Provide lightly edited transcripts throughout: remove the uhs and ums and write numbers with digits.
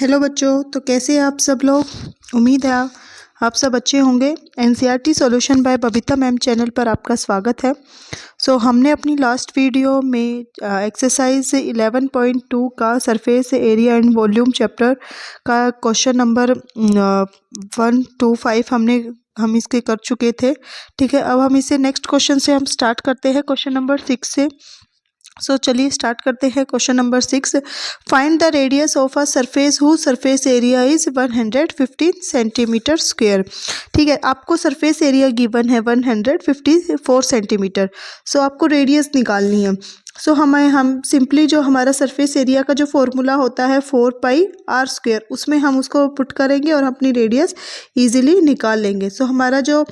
Hello बच्चों, तो कैसे हैं आप सब लोग। उम्मीद है आप सब अच्छे होंगे। NCERT solution bye Babita ma'am channel पर आपका स्वागत है। हमने अपनी लास्ट वीडियो में एक्सरसाइज 11.2 का surface area and volume chapter का क्वेश्चन नंबर 1 to 5 हम इसके कर चुके थे। ठीक है, अब हम इसे नेक्स्ट क्वेश्चन से हम स्टार्ट करते हैं, क्वेश्चन नंबर 6 से। चलिए स्टार्ट करते हैं question number 6। Find the radius of a surface who surface area is 115 centimetre square. ठीक है, आपको सरफेस एरिया गिवन है 154 सेंटीमीटर। आपको रेडियस निकालनी है। हम सिंपली जो हमारा सरफेस एरिया का जो फॉर्मूला होता है 4πr², उसमें हम उसको पुट करेंगे और अपनी रेडियस इजीली निकाल लेंगे। हमारा जो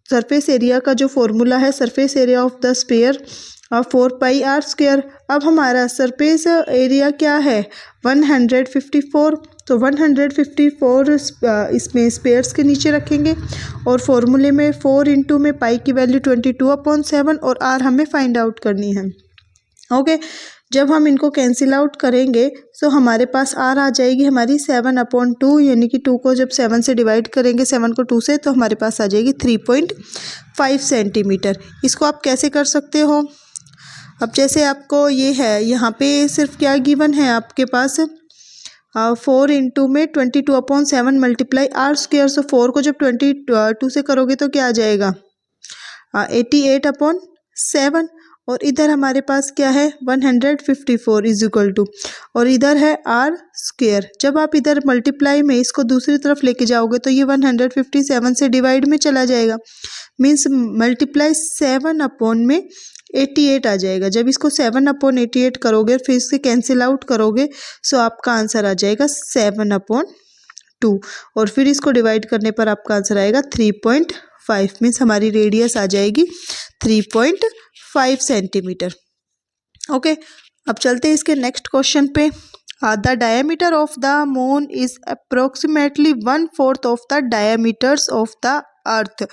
सरफेस एरिया का जो फॉर्मूला है, surface area of the sphere 4πr²। अब हमारा सरफेस एरिया क्या है 154। 154 इसमें स्पेयर्स के नीचे रखेंगे और फॉर्मूले में 4 इंटू में पाई की वैल्यू 22/7 और आर हमें फाइंड आउट करनी है। ओके, जब हम इनको कैंसिल आउट करेंगे हमारे पास आर आ जाएगी हमारी 7/2, यानी कि 2 को जब 7 से डिवाइड करेंगे, 7 को 2 से, तो हमारे पास आ जाएगी 3.5 सेंटीमीटर। इसको आप कैसे कर सकते हो। अब जैसे आपको ये है, यहाँ पे सिर्फ क्या गिवन है आपके पास 4 इंटू में 22/7 मल्टीप्लाई r²। 4 को जब 22 से करोगे तो क्या आ जाएगा 88/7। और इधर हमारे पास क्या है 154 इज इक्वल टू, और इधर है r²। जब आप इधर मल्टीप्लाई में इसको दूसरी तरफ लेके जाओगे तो ये 157 से डिवाइड में चला जाएगा, मीन्स मल्टीप्लाई 7/88 आ जाएगा। जब इसको 7/88 करोगे फिर इससे कैंसिल आउट करोगे आपका आंसर आ जाएगा 7/2, और फिर इसको डिवाइड करने पर आपका आंसर आएगा 3.5, मीन्स हमारी रेडियस आ जाएगी 3.5 सेंटीमीटर। ओके, अब चलते हैं इसके नेक्स्ट क्वेश्चन पे। The diameter of the moon is approximately 1/4 of the diameters of the earth.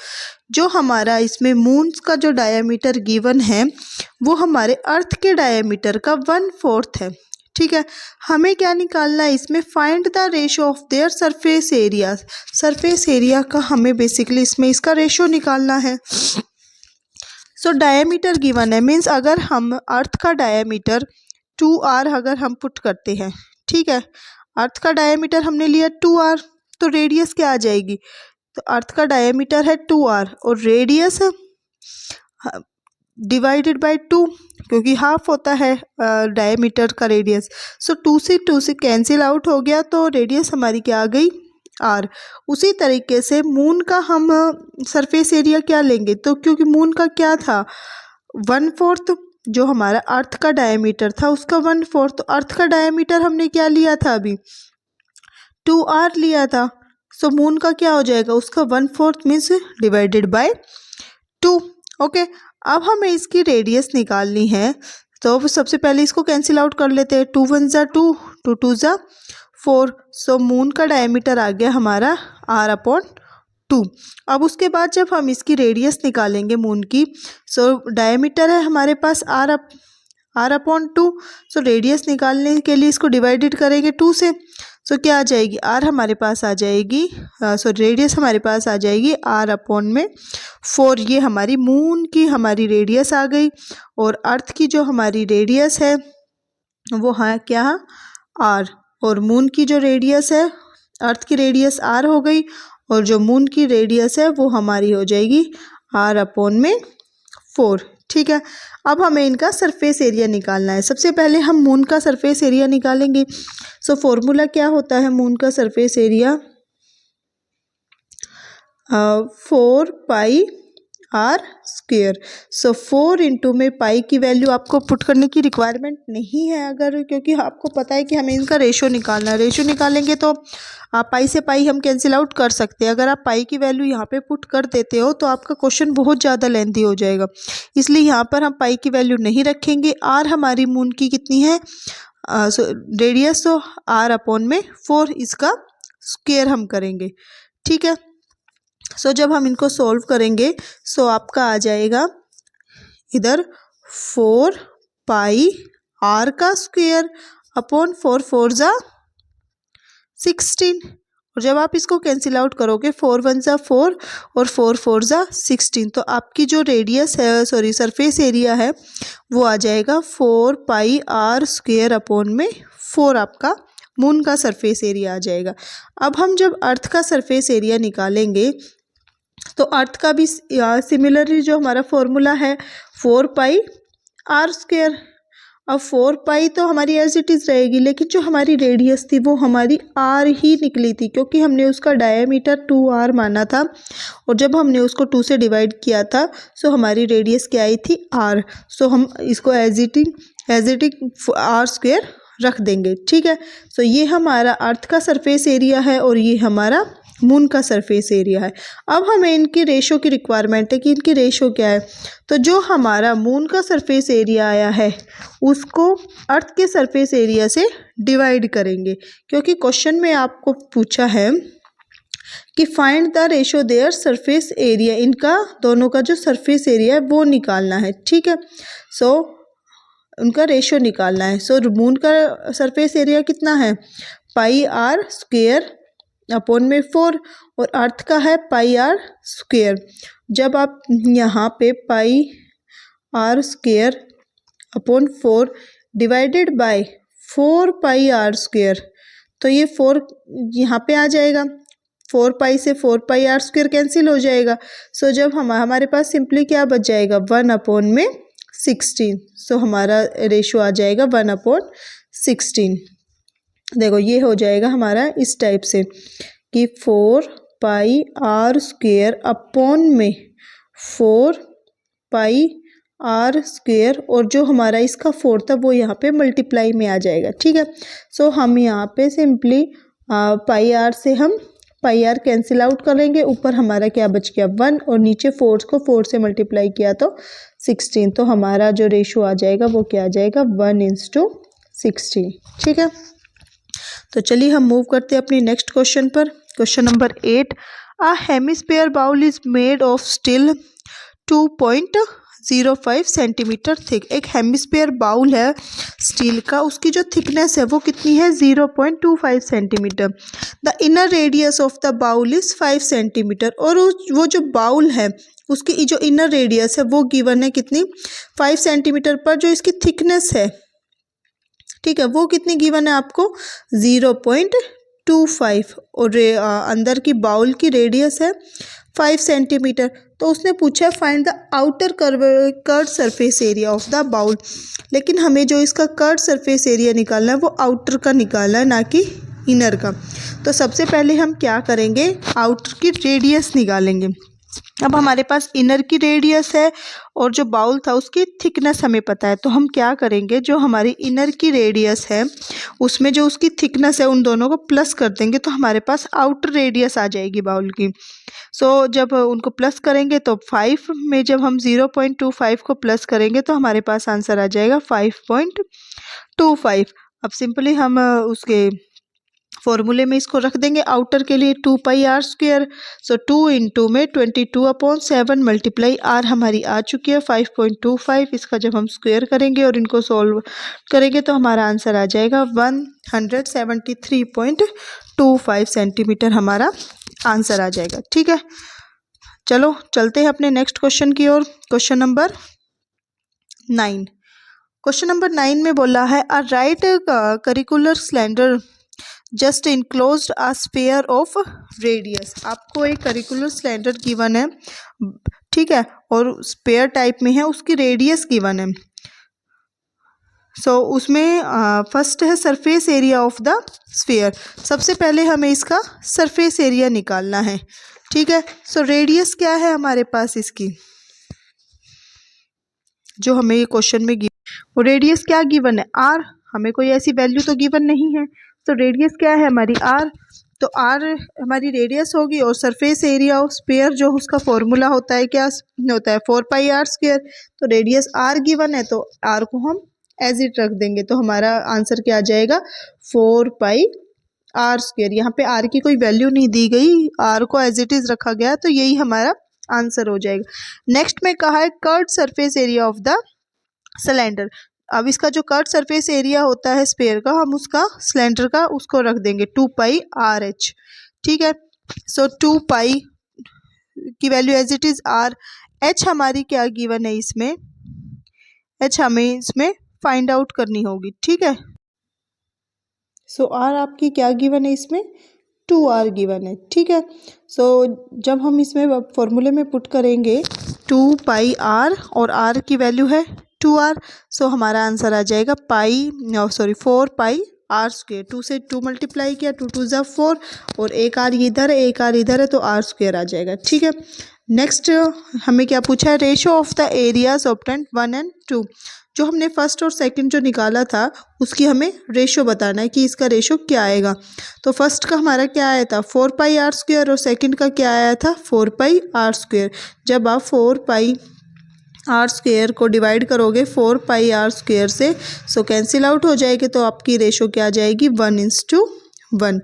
जो हमारा इसमें मून का जो डायमीटर गिवन है वो हमारे अर्थ के डायमीटर का 1/4 है। ठीक है, हमें क्या निकालना है इसमें, find the ratio of their surface area. Surface area का हमें बेसिकली इसमें इसका रेशियो निकालना है। डायमीटर गिवन है, मीन्स अगर हम अर्थ का डायमीटर 2r अगर हम पुट करते हैं, ठीक है, अर्थ का डायमीटर हमने लिया 2r, तो रेडियस क्या आ जाएगी, तो अर्थ का डायमीटर है 2r और रेडियस डिवाइडेड बाय 2, क्योंकि हाफ होता है डायमीटर का रेडियस। 2 से कैंसिल आउट हो गया, तो रेडियस हमारी क्या आ गई r। उसी तरीके से मून का हम सरफेस एरिया क्या लेंगे, तो क्योंकि मून का क्या था 1/4, जो हमारा अर्थ का डायमीटर था उसका 1/4, तो अर्थ का डायमीटर हमने क्या लिया था अभी 2r लिया था। मून का क्या हो जाएगा उसका 1/4, मीन्स डिवाइडेड बाय 2। ओके, अब हमें इसकी रेडियस निकालनी है, तो सबसे पहले इसको कैंसिल आउट कर लेते हैं। 2 1 = 2, 2 2 = 4। मून का डायमीटर आ गया हमारा r/2। अब उसके बाद जब हम इसकी रेडियस निकालेंगे मून की, डायमीटर है हमारे पास r/2। रेडियस निकालने के लिए इसको डिवाइडेड करेंगे 2 से, क्या आ जाएगी r हमारे पास आ जाएगी, रेडियस हमारे पास आ जाएगी r/4। ये हमारी मून की हमारी रेडियस आ गई, और अर्थ की जो हमारी रेडियस है वो है क्या r, और मून की जो रेडियस है, अर्थ की रेडियस r हो गई, और जो मून की रेडियस है वो हमारी हो जाएगी r/4। ठीक है, अब हमें इनका सरफेस एरिया निकालना है। सबसे पहले हम मून का सरफेस एरिया निकालेंगे। फॉर्मूला क्या होता है मून का सरफेस एरिया 4πr²। 4 इंटू में पाई की वैल्यू आपको पुट करने की रिक्वायरमेंट नहीं है, अगर, क्योंकि आपको पता है कि हमें इनका रेशियो निकालना है। रेशियो निकालेंगे तो आप पाई से पाई हम कैंसिल आउट कर सकते हैं। अगर आप पाई की वैल्यू यहाँ पे पुट कर देते हो तो आपका क्वेश्चन बहुत ज़्यादा लेंथी हो जाएगा, इसलिए यहाँ पर हम पाई की वैल्यू नहीं रखेंगे। आर हमारी मून की कितनी है रेडियस, तो r/4 इसका स्क्वायर हम करेंगे। ठीक है, जब हम इनको सॉल्व करेंगे आपका आ जाएगा इधर 4πr² / 4 4 = 16। और जब आप इसको कैंसिल आउट करोगे 4 1 ज़ा 4 और 4 4 ज़ा 16, तो आपकी जो रेडियस है सॉरी सरफेस एरिया है वो आ जाएगा 4 पाई आर स्क्वेयर अपॉन में 4 आपका मून का सरफेस एरिया आ जाएगा। अब हम जब अर्थ का सरफेस एरिया निकालेंगे तो अर्थ का भी सिमिलरली जो हमारा फॉर्मूला है 4 पाई आर स्क्वेयर। अब 4 पाई तो हमारी एज इट इज़ रहेगी, लेकिन जो हमारी रेडियस थी वो हमारी आर ही निकली थी, क्योंकि हमने उसका डायमीटर 2r माना था और जब हमने उसको 2 से डिवाइड किया था सो हमारी रेडियस क्या आई थी r। सो हम इसको as it is R square रख देंगे, ठीक है। सो ये हमारा अर्थ का सरफेस एरिया है और ये हमारा मून का सरफेस एरिया है। अब हमें इनकी रेशो की रिक्वायरमेंट है कि इनकी रेशो क्या है। तो जो हमारा मून का सरफेस एरिया आया है उसको अर्थ के सरफेस एरिया से डिवाइड करेंगे, क्योंकि क्वेश्चन में आपको पूछा है कि find the ratio their surface area, इनका दोनों का जो सरफेस एरिया है वो निकालना है, ठीक है। सो उनका रेशो निकालना है। सो मून का सरफेस एरिया कितना है पाई आर स्क्वेयर अपॉन में 4 और अर्थ का है पाई आर स्क्वेयर। जब आप यहाँ पे pi r square upon 4 divided by 4 pi r square, तो ये 4 यहाँ पे आ जाएगा, 4 पाई से 4 पाई आर स्क्वेयर कैंसिल हो जाएगा। सो जब हमारे पास सिंपली क्या बच जाएगा 1 अपॉन में 16। सो हमारा रेशो आ जाएगा 1 अपॉन 16। देखो ये हो जाएगा हमारा इस टाइप से कि 4 पाई आर स्क्वेयर अपॉन में 4 पाई आर स्क्वेयर और जो हमारा इसका 4 था वो यहाँ पे मल्टीप्लाई में आ जाएगा, ठीक है। सो हम यहाँ पे सिंपली पाई आर से हम पाई आर कैंसिल आउट करेंगे, ऊपर हमारा क्या बच गया 1 और नीचे 4 को 4 से मल्टीप्लाई किया तो 16। तो हमारा जो रेशो आ जाएगा वो क्या आ जाएगा 1:16, ठीक है। तो चलिए हम मूव करते हैं अपनी नेक्स्ट क्वेश्चन पर। Question number 8, a hemisphere bowl is made of steel 2.05 centimetre thick. एक हेमिस्फीयर बाउल है स्टील का, उसकी जो थिकनेस है वो कितनी है 0.25 centimetre. The inner radius of the bowl is 5 centimetre. और वो जो बाउल है उसकी जो इनर रेडियस है वो गिवन है कितनी 5 सेंटीमीटर पर, जो इसकी थिकनेस है, ठीक है, वो कितनी गिवन है आपको 0.25 और अंदर की बाउल की रेडियस है 5 सेंटीमीटर। तो उसने पूछा find the outer curved surface area of the bowl, लेकिन हमें जो इसका कर्व्ड सरफेस एरिया निकालना है वो आउटर का निकालना है, ना कि इनर का। तो सबसे पहले हम क्या करेंगे आउटर की रेडियस निकालेंगे। अब हमारे पास इनर की रेडियस है और जो बाउल था उसकी थिकनेस हमें पता है, तो हम क्या करेंगे जो हमारी इनर की रेडियस है उसमें जो उसकी थिकनेस है उन दोनों को प्लस कर देंगे, तो हमारे पास आउटर रेडियस आ जाएगी बाउल की। सो जब उनको प्लस करेंगे तो 5 में जब हम 0.25 को प्लस करेंगे तो हमारे पास आंसर आ जाएगा 5.25। अब सिंपली हम उसके फॉर्मूले में इसको रख देंगे आउटर के लिए 2 पाई आर स्क्वेयर। सो 2 इंटू में 22/7 मल्टीप्लाई आर हमारी आ चुकी है 5.25। इसका जब हम स्क्वेयर करेंगे और इनको सॉल्व करेंगे तो हमारा आंसर आ जाएगा 173.25 सेंटीमीटर हमारा आंसर आ जाएगा, ठीक है। चलो चलते हैं अपने नेक्स्ट क्वेश्चन की ओर। Question number 9। क्वेश्चन नंबर 9 में बोला है a right circular cylinder just enclosed a sphere of radius. आपको एक करिकुलर सिलेंडर गिवन है, ठीक है, और स्फीयर टाइप में है, उसकी रेडियस गिवन है। सो उसमें फर्स्ट है surface area of the sphere. सबसे पहले हमें इसका सरफेस एरिया निकालना है, ठीक है। सो रेडियस क्या है हमारे पास इसकी, जो हमें ये क्वेश्चन में वो रेडियस क्या गिवन है आर, हमें कोई ऐसी वैल्यू तो गिवन नहीं है। तो रेडियस क्या है हमारी आर, तो आर हमारी रेडियस होगी और सरफेस एरिया ऑफ स्फीयर जो उसका फॉर्मूला होता है क्या होता है 4 पाई आर स्क्वायर। तो रेडियस आर गिवन है तो आर को हम एज इट रख देंगे, तो हमारा आंसर क्या आ जाएगा 4 पाई आर स्क्वायर। यहाँ पे आर की कोई वैल्यू नहीं दी गई, आर को एज इट इज रखा गया, तो यही हमारा आंसर हो जाएगा। नेक्स्ट में कहा है curved surface area of the cylinder. अब इसका जो कर्व सरफेस एरिया होता है स्फीयर का, हम उसका सिलेंडर का उसको रख देंगे 2πr(h). ठीक है, सो 2π की value as it is r, h हमारी क्या गिवन है इसमें, h हमें इसमें फाइंड आउट करनी होगी। ठीक है, सो r आपकी क्या गिवन है इसमें, 2r गिवन है। ठीक है, सो जब हम इसमें फॉर्मूले में पुट करेंगे 2πr और r की वैल्यू है 2r, सो हमारा आंसर आ जाएगा 4πr²। 2 से 2 मल्टीप्लाई किया, 2 2 ज़ा 4 और एक r इधर है एक r इधर है तो r² आ जाएगा। ठीक है, नेक्स्ट हमें क्या पूछा है, ratio of the areas obtained 1 and 2। जो हमने फर्स्ट और सेकंड जो निकाला था उसकी हमें रेशो बताना है कि इसका रेशो क्या आएगा। तो फर्स्ट का हमारा क्या आया था 4πr² और सेकंड का क्या आया था 4πr²। जब आप 4πr² को डिवाइड करोगे 4πr² से, सो कैंसिल आउट हो जाएगी, तो आपकी रेशो क्या आ जाएगी 1:1।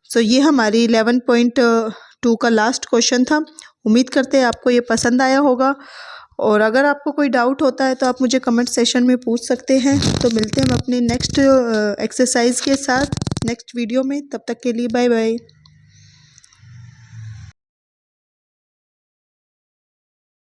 सो ये हमारी 11.2 का लास्ट क्वेश्चन था। उम्मीद करते हैं आपको ये पसंद आया होगा, और अगर आपको कोई डाउट होता है तो आप मुझे कमेंट सेशन में पूछ सकते हैं। तो मिलते हैं हम अपनी नेक्स्ट एक्सरसाइज के साथ नेक्स्ट वीडियो में, तब तक के लिए बाय बाय।